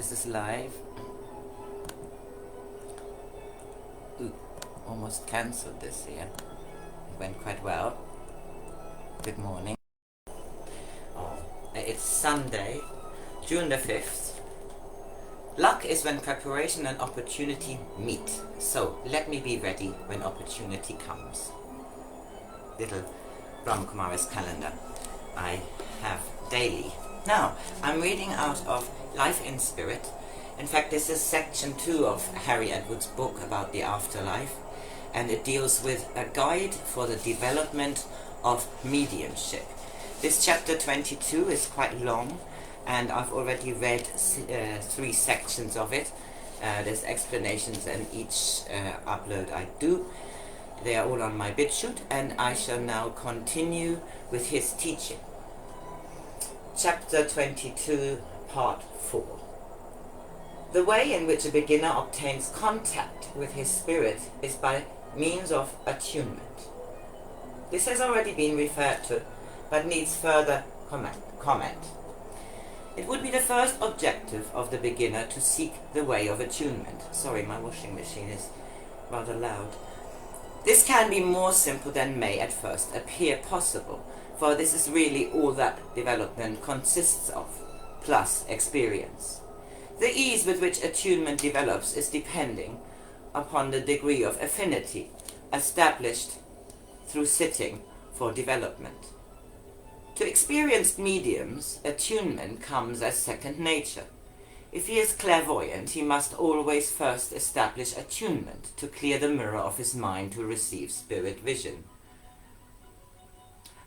This is live. Ooh, almost cancelled this here. It went quite well. Good morning. Oh, it's Sunday, June the 5th. Luck is when preparation and opportunity meet. So let me be ready when opportunity comes. Little Brahmakumari's calendar I have daily. Now, I'm reading out of Life in Spirit. In fact, this is section 2 of Harry Edwards' book about the afterlife, and it deals with a guide for the development of mediumship. This chapter 22 is quite long, and I've already read 3 sections of it. There's explanations in each upload I do. They are all on my BitChute, and I shall now continue with his teaching. Chapter 22, Part 4. The way in which a beginner obtains contact with his spirit is by means of attunement. This has already been referred to, but needs further comment. It would be the first objective of the beginner to seek the way of attunement. Sorry, my washing machine is rather loud. This can be more simple than may at first appear possible, for this is really all that development consists of, plus experience. The ease with which attunement develops is depending upon the degree of affinity established through sitting for development. To experienced mediums, attunement comes as second nature. If he is clairvoyant, he must always first establish attunement to clear the mirror of his mind to receive spirit vision.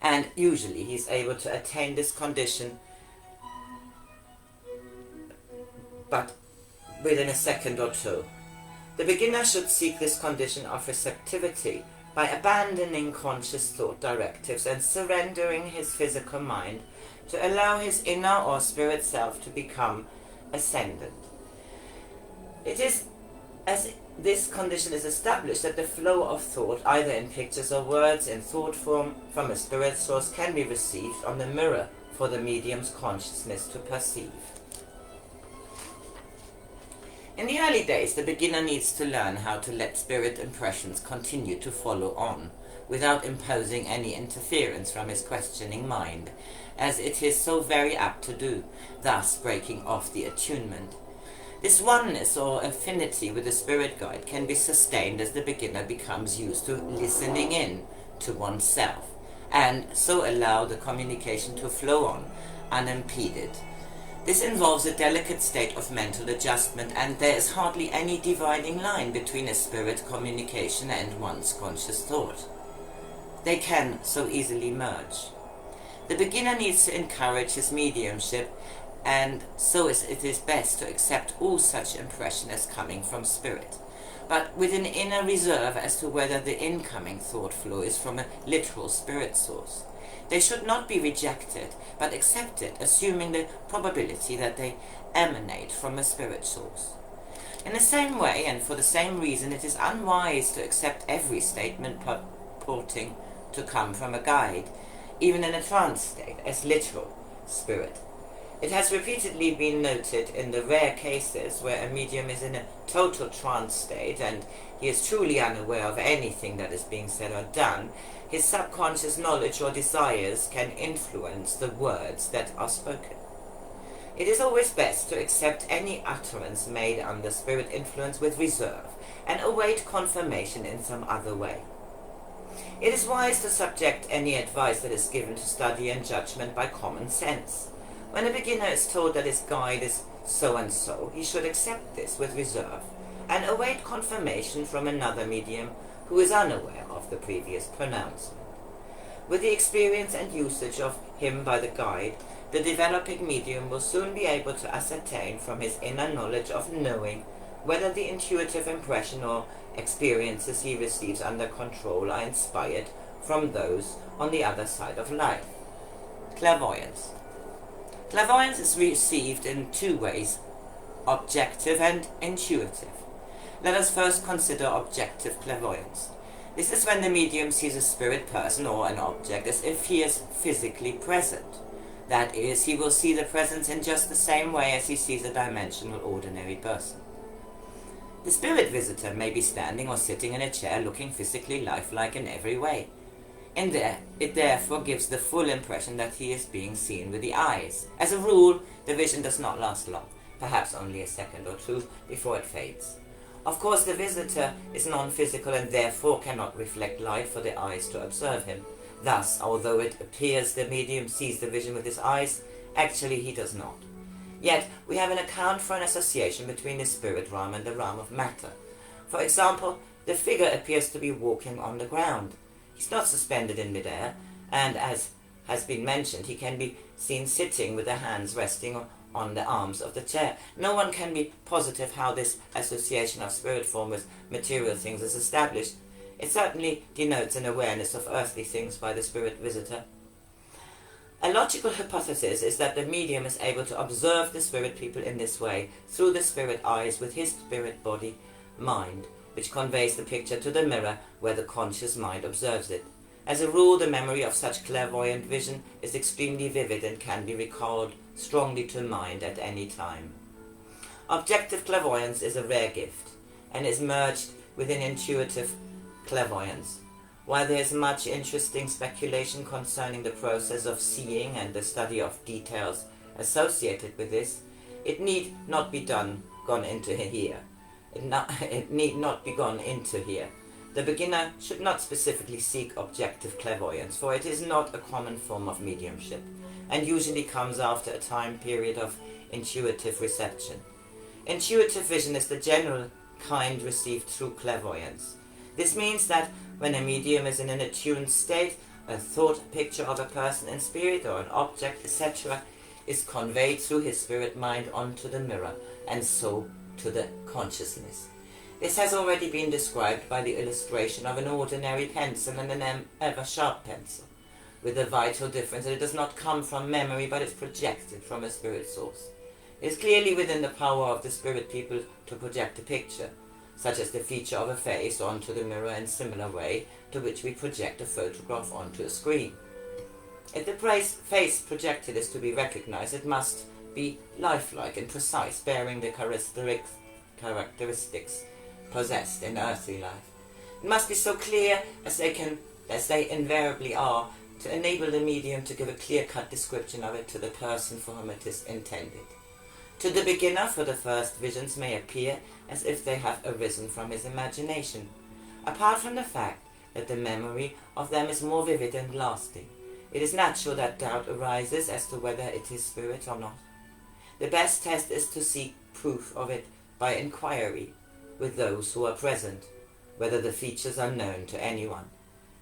And usually he is able to attain this condition but within a second or two. The beginner should seek this condition of receptivity by abandoning conscious thought directives and surrendering his physical mind to allow his inner or spirit self to become ascendant. It is as this condition is established that the flow of thought, either in pictures or words in thought form from a spirit source, can be received on the mirror for the medium's consciousness to perceive. In the early days, the beginner needs to learn how to let spirit impressions continue to follow on, without imposing any interference from his questioning mind, as it is so very apt to do, thus breaking off the attunement. This oneness or affinity with the spirit guide can be sustained as the beginner becomes used to listening in to oneself, and so allow the communication to flow on, unimpeded. This involves a delicate state of mental adjustment, and there is hardly any dividing line between a spirit communication and one's conscious thought. They can so easily merge. The beginner needs to encourage his mediumship, and so it is best to accept all such impression as coming from spirit, but with an inner reserve as to whether the incoming thought flow is from a literal spirit source. They should not be rejected, but accepted, assuming the probability that they emanate from a spirit source. In the same way, and for the same reason, it is unwise to accept every statement purporting to come from a guide, even in a trance state, as literal spirit. It has repeatedly been noted in the rare cases where a medium is in a total trance state and he is truly unaware of anything that is being said or done, his subconscious knowledge or desires can influence the words that are spoken. It is always best to accept any utterance made under spirit influence with reserve and await confirmation in some other way. It is wise to subject any advice that is given to study and judgment by common sense. When a beginner is told that his guide is so and so, he should accept this with reserve and await confirmation from another medium who is unaware of the previous pronouncement. With the experience and usage of him by the guide, the developing medium will soon be able to ascertain from his inner knowledge of knowing whether the intuitive impression or experiences he receives under control are inspired from those on the other side of life. Clairvoyance. Clairvoyance is received in 2 ways, objective and intuitive. Let us first consider objective clairvoyance. This is when the medium sees a spirit person or an object as if he is physically present. That is, he will see the presence in just the same way as he sees a dimensional ordinary person. The spirit visitor may be standing or sitting in a chair looking physically lifelike in every way. It therefore gives the full impression that he is being seen with the eyes. As a rule, the vision does not last long, perhaps only a second or two before it fades. Of course, the visitor is non-physical and therefore cannot reflect light for the eyes to observe him. Thus, although it appears the medium sees the vision with his eyes, actually he does not. Yet, we have an account for an association between the spirit realm and the realm of matter. For example, the figure appears to be walking on the ground. He's not suspended in midair, and as has been mentioned, he can be seen sitting with the hands resting on the arms of the chair. No one can be positive how this association of spirit form with material things is established. It certainly denotes an awareness of earthly things by the spirit visitor. A logical hypothesis is that the medium is able to observe the spirit people in this way, through the spirit eyes with his spirit body, mind, which conveys the picture to the mirror where the conscious mind observes it. As a rule, the memory of such clairvoyant vision is extremely vivid and can be recalled strongly to mind at any time. Objective clairvoyance is a rare gift, and is merged within intuitive clairvoyance. While there is much interesting speculation concerning the process of seeing and the study of details associated with this, it need not be gone into here. It need not be gone into here. The beginner should not specifically seek objective clairvoyance, for it is not a common form of mediumship, and usually comes after a time period of intuitive reception. Intuitive vision is the general kind received through clairvoyance. This means that when a medium is in an attuned state, a thought, picture of a person in spirit or an object, etc., is conveyed through his spirit mind onto the mirror, and so to the consciousness. This has already been described by the illustration of an ordinary pencil and an ever-sharp pencil, with the vital difference that it does not come from memory but is projected from a spirit source. It is clearly within the power of the spirit people to project a picture, such as the feature of a face onto the mirror in similar way to which we project a photograph onto a screen. If the face projected is to be recognized, it must be lifelike and precise, bearing the characteristics possessed in earthly life. It must be so clear as they invariably are, to enable the medium to give a clear-cut description of it to the person for whom it is intended. To the beginner, for the first visions may appear as if they have arisen from his imagination, apart from the fact that the memory of them is more vivid and lasting. It is natural that doubt arises as to whether it is spirit or not. The best test is to seek proof of it by inquiry with those who are present, whether the features are known to anyone.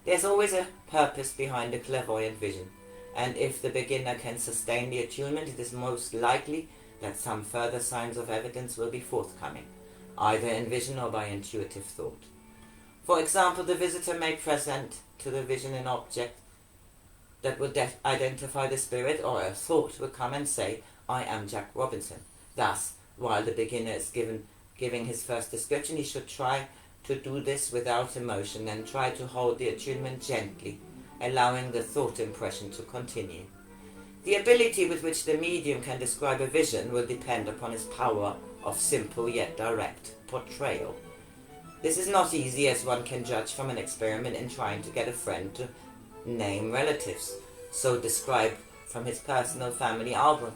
There is always a purpose behind a clairvoyant vision, and if the beginner can sustain the attunement, it is most likely that some further signs of evidence will be forthcoming, either in vision or by intuitive thought. For example, the visitor may present to the vision an object that would identify the spirit, or a thought will come and say, "I am Jack Robinson." Thus, while the beginner is giving his first description, he should try to do this without emotion and try to hold the attunement gently, allowing the thought impression to continue. The ability with which the medium can describe a vision will depend upon his power of simple yet direct portrayal. This is not easy, as one can judge from an experiment in trying to get a friend to name relatives, so described from his personal family album.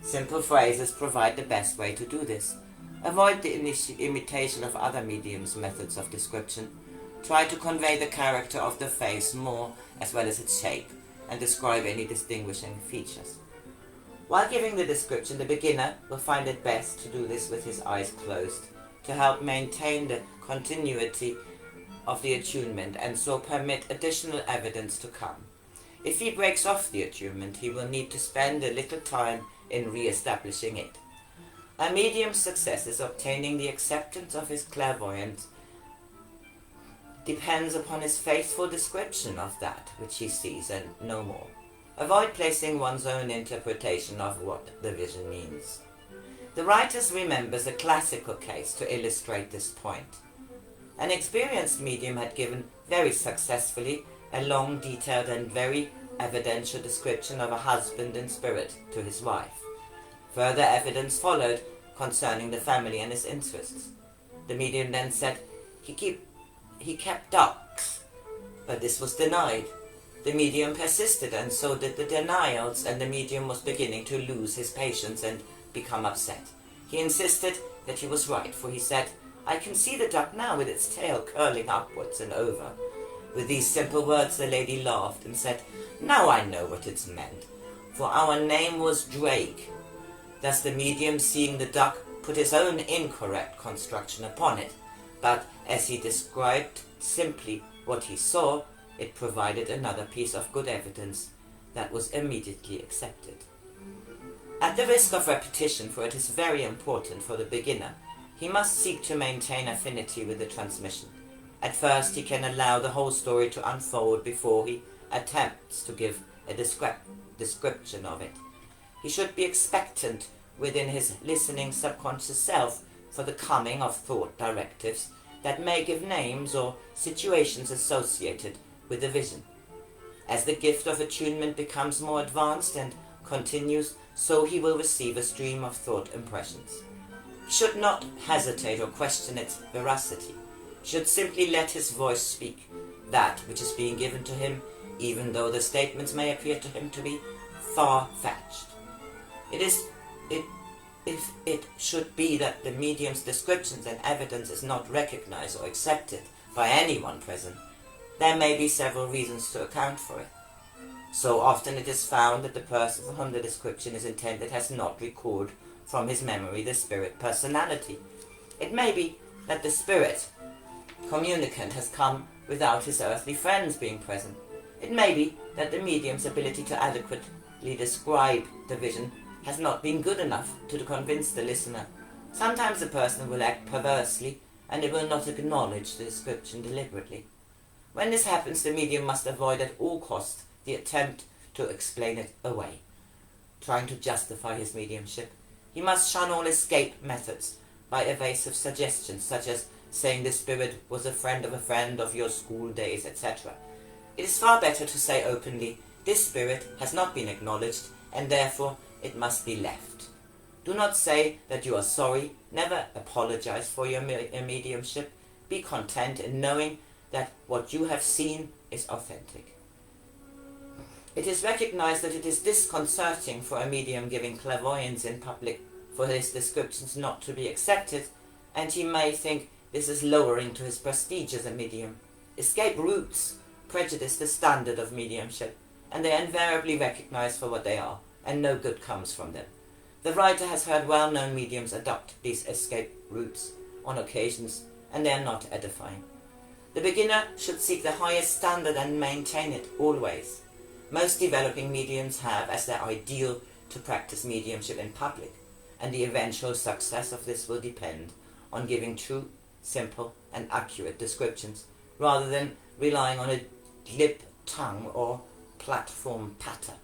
Simple phrases provide the best way to do this. Avoid the imitation of other mediums' methods of description. Try to convey the character of the face more, as well as its shape, and describe any distinguishing features. While giving the description, the beginner will find it best to do this with his eyes closed, to help maintain the continuity of the attunement and so permit additional evidence to come. If he breaks off the attunement, he will need to spend a little time in re-establishing it. A medium's success in obtaining the acceptance of his clairvoyance depends upon his faithful description of that which he sees and no more. Avoid placing one's own interpretation of what the vision means. The writer remembers a classical case to illustrate this point. An experienced medium had given very successfully a long, detailed and very evidential description of a husband in spirit to his wife. Further evidence followed concerning the family and his interests. The medium then said he kept ducks, but this was denied. The medium persisted, and so did the denials, and the medium was beginning to lose his patience and become upset. He insisted that he was right, for he said, "I can see the duck now with its tail curling upwards and over." With these simple words the lady laughed and said, "Now I know what it's meant, for our name was Drake." Thus the medium, seeing the duck, put his own incorrect construction upon it, but as he described simply what he saw, it provided another piece of good evidence that was immediately accepted. At the risk of repetition, for it is very important for the beginner, he must seek to maintain affinity with the transmission. At first he can allow the whole story to unfold before he attempts to give a description of it. He should be expectant within his listening subconscious self for the coming of thought directives that may give names or situations associated with the vision. As the gift of attunement becomes more advanced and continues, so he will receive a stream of thought impressions. He should not hesitate or question its veracity. He should simply let his voice speak that which is being given to him, even though the statements may appear to him to be far-fetched. If it should be that the medium's descriptions and evidence is not recognized or accepted by anyone present, there may be several reasons to account for it. So often it is found that the person for whom the description is intended has not recalled from his memory the spirit personality. It may be that the spirit communicant has come without his earthly friends being present. It may be that the medium's ability to adequately describe the vision has not been good enough to convince the listener. Sometimes the person will act perversely, and it will not acknowledge the description deliberately. When this happens, the medium must avoid at all costs the attempt to explain it away, trying to justify his mediumship. He must shun all escape methods by evasive suggestions, such as saying the spirit was a friend of your school days, etc. It is far better to say openly, "This spirit has not been acknowledged, and therefore it must be left." Do not say that you are sorry. Never apologize for your mediumship. Be content in knowing that what you have seen is authentic. It is recognized that it is disconcerting for a medium giving clairvoyance in public for his descriptions not to be accepted, and he may think this is lowering to his prestige as a medium. Escape routes prejudice the standard of mediumship, and they are invariably recognized for what they are, and no good comes from them. The writer has heard well-known mediums adopt these escape routes on occasions, and they are not edifying. The beginner should seek the highest standard and maintain it always. Most developing mediums have as their ideal to practice mediumship in public, and the eventual success of this will depend on giving true, simple, and accurate descriptions, rather than relying on a glib tongue or platform patter.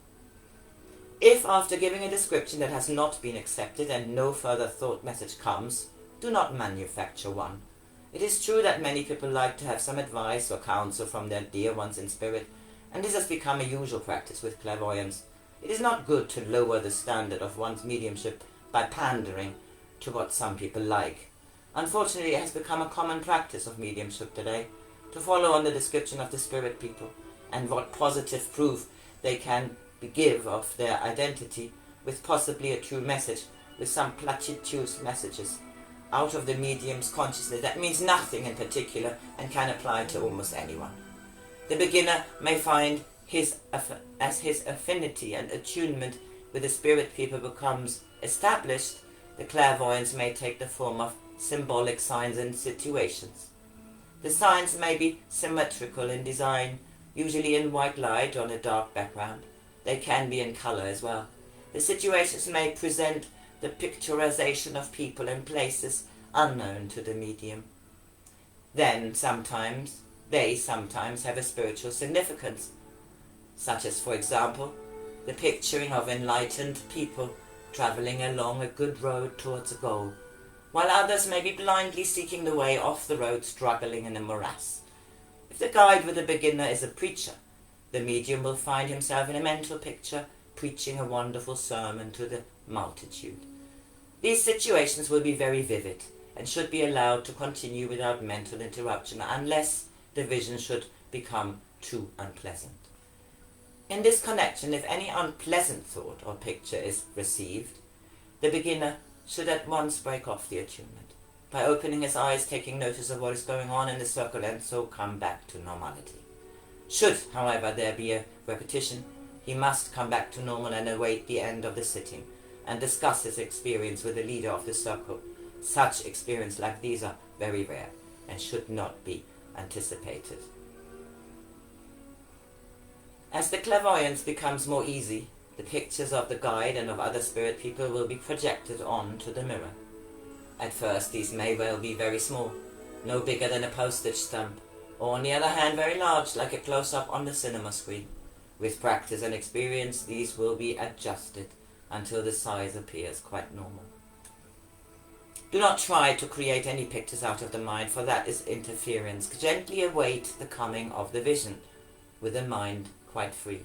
If after giving a description that has not been accepted and no further thought message comes, do not manufacture one. It is true that many people like to have some advice or counsel from their dear ones in spirit, and this has become a usual practice with clairvoyance. It is not good to lower the standard of one's mediumship by pandering to what some people like. Unfortunately, it has become a common practice of mediumship today to follow on the description of the spirit people and what positive proof they can give of their identity, with possibly a true message, with some platitudinous messages out of the medium's consciousness that means nothing in particular and can apply to almost anyone. The beginner may find as his affinity and attunement with the spirit people becomes established, the clairvoyance may take the form of symbolic signs and situations. The signs may be symmetrical in design, usually in white light on a dark background. They can be in color as well. The situations may present the picturization of people and places unknown to the medium. They sometimes have a spiritual significance, such as, for example, the picturing of enlightened people traveling along a good road towards a goal, while others may be blindly seeking the way off the road, struggling in a morass. If the guide with the beginner is a preacher, The medium will find himself in a mental picture, preaching a wonderful sermon to the multitude. These situations will be very vivid and should be allowed to continue without mental interruption unless the vision should become too unpleasant. In this connection, if any unpleasant thought or picture is received, the beginner should at once break off the attunement by opening his eyes, taking notice of what is going on in the circle, and so come back to normality. Should, however, there be a repetition, he must come back to normal and await the end of the sitting and discuss his experience with the leader of the circle. Such experiences like these are very rare and should not be anticipated. As the clairvoyance becomes more easy, the pictures of the guide and of other spirit people will be projected onto the mirror. At first these may well be very small, no bigger than a postage stamp, or on the other hand very large, like a close-up on the cinema screen. With practice and experience these will be adjusted until the size appears quite normal. Do not try to create any pictures out of the mind, for that is interference. Gently await the coming of the vision, with the mind quite free.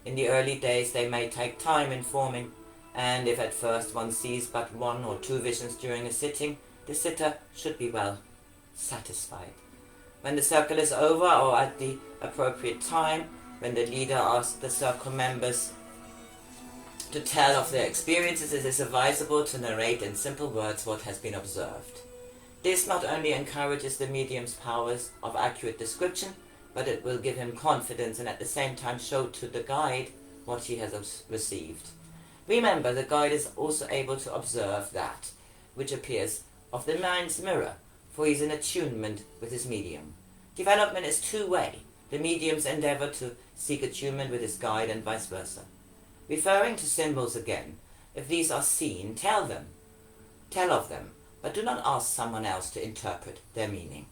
In the early days they may take time in forming, and if at first one sees but 1 or 2 visions during a sitting, the sitter should be well satisfied. When the circle is over, or at the appropriate time, when the leader asks the circle members to tell of their experiences, it is advisable to narrate in simple words what has been observed. This not only encourages the medium's powers of accurate description, but it will give him confidence and at the same time show to the guide what he has received. Remember, the guide is also able to observe that which appears of the mind's mirror, for he is in attunement with his medium. Development is two-way. The medium's endeavor to seek attunement with his guide and vice versa. Referring to symbols again, if these are seen, tell of them, but do not ask someone else to interpret their meaning.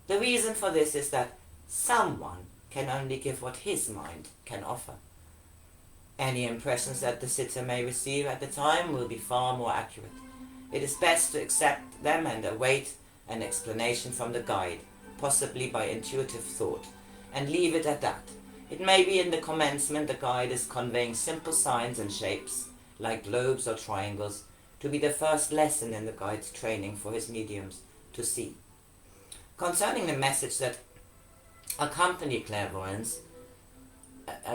The reason for this is that someone can only give what his mind can offer. Any impressions that the sitter may receive at the time will be far more accurate. It is best to accept them and await an explanation from the guide, possibly by intuitive thought, and leave it at that. It may be in the commencement the guide is conveying simple signs and shapes, like globes or triangles, to be the first lesson in the guide's training for his mediums to see. Concerning the message that accompany clairvoyance,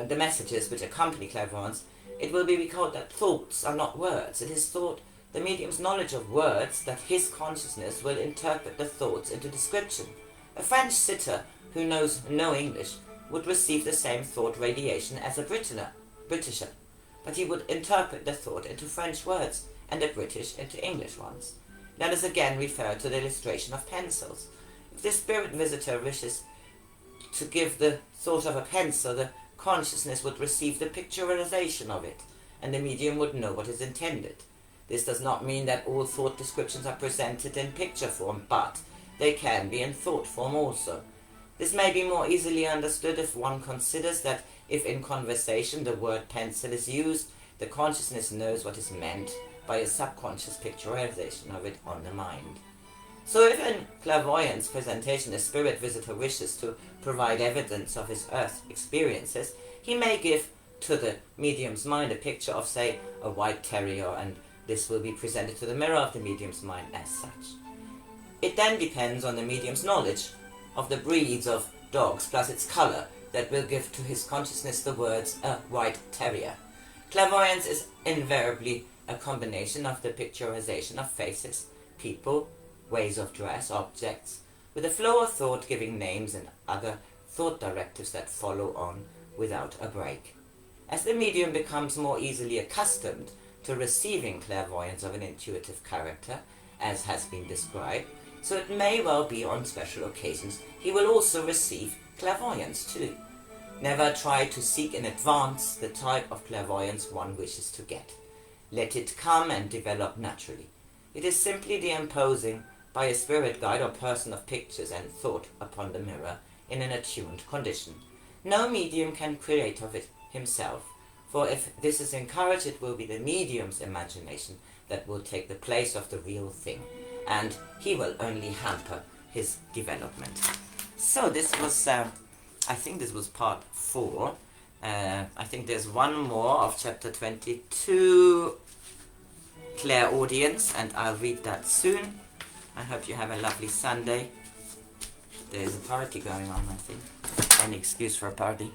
the messages which accompany clairvoyance, it will be recalled that thoughts are not words. It is thought, the medium's knowledge of words, that his consciousness will interpret the thoughts into description. A French sitter who knows no English would receive the same thought radiation as a Britisher, but he would interpret the thought into French words and the British into English ones. Let us again refer to the illustration of pencils. If the spirit visitor wishes to give the thought of a pencil, the consciousness would receive the picturization of it, and the medium would know what is intended. This does not mean that all thought descriptions are presented in picture form, but they can be in thought form also. This may be more easily understood if one considers that if in conversation the word pencil is used, the consciousness knows what is meant by a subconscious picturization of it on the mind. So if in clairvoyance presentation a spirit visitor wishes to provide evidence of his earth experiences, he may give to the medium's mind a picture of, say, a white terrier, and this will be presented to the mirror of the medium's mind as such. It then depends on the medium's knowledge of the breeds of dogs plus its color that will give to his consciousness the words a white terrier. Clairvoyance is invariably a combination of the picturization of faces, people, ways of dress, objects, with a flow of thought giving names and other thought directives that follow on without a break. As the medium becomes more easily accustomed to receiving clairvoyance of an intuitive character, as has been described, so it may well be on special occasions he will also receive clairvoyance too. Never try to seek in advance the type of clairvoyance one wishes to get. Let it come and develop naturally. It is simply the imposing by a spirit guide or person of pictures and thought upon the mirror in an attuned condition. No medium can create of it himself, for if this is encouraged, it will be the medium's imagination that will take the place of the real thing, and he will only hamper his development. So this was I think this was part 4. I think there's one more of chapter 22, Clairaudience, and I'll read that soon. I hope you have a lovely Sunday. There's a party going on, I think. Any excuse for a party.